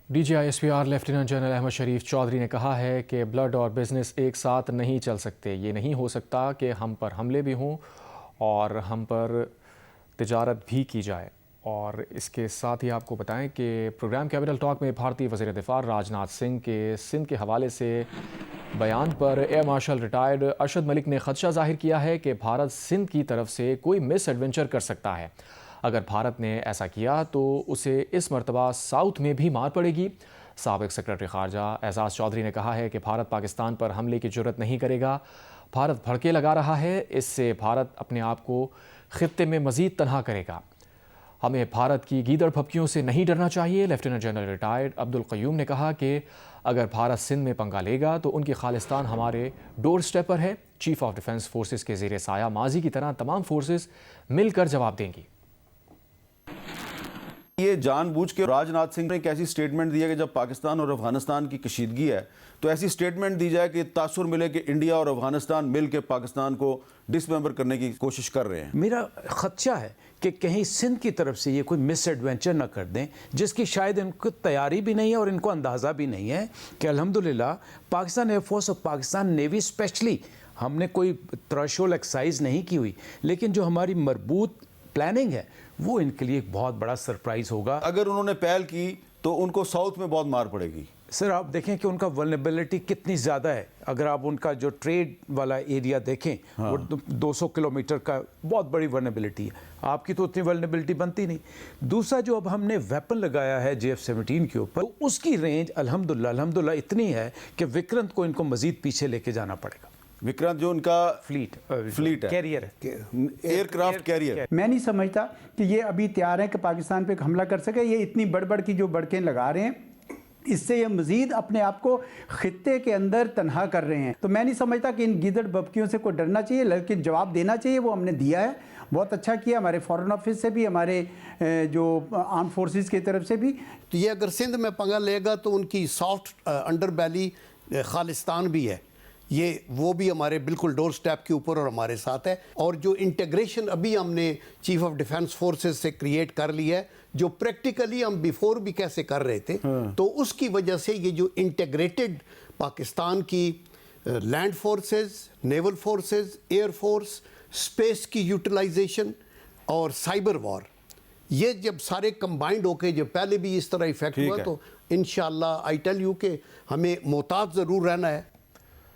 DGISPR lieutenant general Ahmad شریف چودھری نے کہا ہے کہ بلڈ اور بزنس ایک ساتھ نہیں چل سکتے۔ یہ نہیں ہو سکتا کہ ہم پر حملے بھی ہوں اور ہم پر تجارت بھی کی جائے۔ اور اس کے ساتھ ہی آپ کو بتائیں کہ پروگرام کیپٹل ٹاک میں بھارتی وزیر دفاع راج ناتھ سنگھ کے سندھ کے حوالے سے بیان پر air marshal retired Arshad Malik نے خدشہ ظاہر کیا ہے کہ بھارت سندھ کی طرف سے کوئی مس ایڈونچر کر سکتا ہے۔ اگر بھارت نے ایسا کیا تو اسے اس مرتبہ ساؤتھ میں بھی مار پڑے گی۔ سابق سیکرٹری خارجہ اعزاز چودھری نے کہا ہے کہ بھارت پاکستان پر حملے کی جرات نہیں کرے گا۔ بھارت بھڑکے لگا رہا ہے، اس سے بھارت اپنے آپ کو خطے میں مزید تنہا کرے گا۔ ہمیں بھارت کی گیدڑ پھپکیوں سے نہیں ڈرنا چاہیے۔ لیفٹیننٹ جنرل ریٹائرڈ عبدالقیوم نے کہا کہ اگر بھارت سندھ میں پنگا لے گا تو ان کی خالصتان ہمارے ڈور سٹیپ پر ہے۔ چیف آف ڈیفنس فورسز کے زیر سایہ ماضی کی طرح تمام فورسز مل کر جواب دیں گی۔ یہ جان بوجھ کے راج ناتھ سنگھ نے ایک ایسی سٹیٹمنٹ دی ہے کہ جب پاکستان اور افغانستان کی کشیدگی ہے تو ایسی سٹیٹمنٹ دی جائے کہ تاثر ملے کہ انڈیا اور افغانستان مل کے پاکستان کو ڈس ممبر کرنے کی کوشش کر رہے ہیں۔ میرا خدشہ ہے کہ کہیں سندھ کی طرف سے یہ کوئی مس ایڈونچر نہ کر دیں، جس کی شاید ان کو تیاری بھی نہیں ہے اور ان کو اندازہ بھی نہیں ہے کہ الحمدللہ پاکستان ایئر فورس اور پاکستان نیوی اسپیشلی ہم نے کوئی تھریشولڈ ایکسرسائز نہیں کی ہوئی، لیکن جو ہماری مربوط پلاننگ ہے وہ ان کے لیے ایک بہت بڑا سرپرائز ہوگا۔ اگر انہوں نے پہل کی تو ان کو ساؤتھ میں بہت مار پڑے گی۔ سر آپ دیکھیں کہ ان کا ولنریبلٹی کتنی زیادہ ہے۔ اگر آپ ان کا جو ٹریڈ والا ایریا دیکھیں وہ 200 کلومیٹر کا بہت بڑی ولنریبلٹی ہے، آپ کی تو اتنی ولنریبلٹی بنتی نہیں۔ دوسرا جو اب ہم نے ویپن لگایا ہے JF-17 کے اوپر، اس کی رینج الحمدللہ اتنی ہے کہ وکرانت کو ان کو مزید پیچھے لے کے جانا پڑے گا۔ وکرانت جو ان کا فلیٹ ہے، کیریئر ہے، ایئر کرافٹ کیریئر۔ میں نہیں سمجھتا کہ یہ ابھی تیار ہے کہ پاکستان پہ حملہ کر سکے۔ یہ اتنی بڑھ کی جو بڑکیں لگا رہے ہیں، اس سے یہ مزید اپنے آپ کو خطے کے اندر تنہا کر رہے ہیں۔ تو میں نہیں سمجھتا کہ ان گیدڑ ببکیوں سے کوئی ڈرنا چاہیے، لیکن جواب دینا چاہیے۔ وہ ہم نے دیا ہے، بہت اچھا کیا، ہمارے فورن آفس سے بھی، ہمارے جو آرم فورسز کی طرف سے بھی۔ تو یہ اگر سندھ میں پنگا لے گا تو ان کی سافٹ انڈر بیلی خالستان بھی ہے، یہ وہ بھی ہمارے بالکل ڈور سٹیپ کے اوپر اور ہمارے ساتھ ہے۔ اور جو انٹیگریشن ابھی ہم نے چیف آف ڈیفنس فورسز سے کریٹ کر لی ہے، جو پریکٹیکلی ہم بیفور بھی کیسے کر رہے تھے، تو اس کی وجہ سے یہ جو انٹیگریٹڈ پاکستان کی land forces, naval forces, air force, space کی یوٹیلائزیشن اور سائبر وار، یہ جب سارے کمبائنڈ ہو کے جب پہلے بھی اس طرح ایفیکٹ ہوا تو انشاءاللہ آئی ٹیل یو کہ ہمیں محتاط ضرور رہنا ہے۔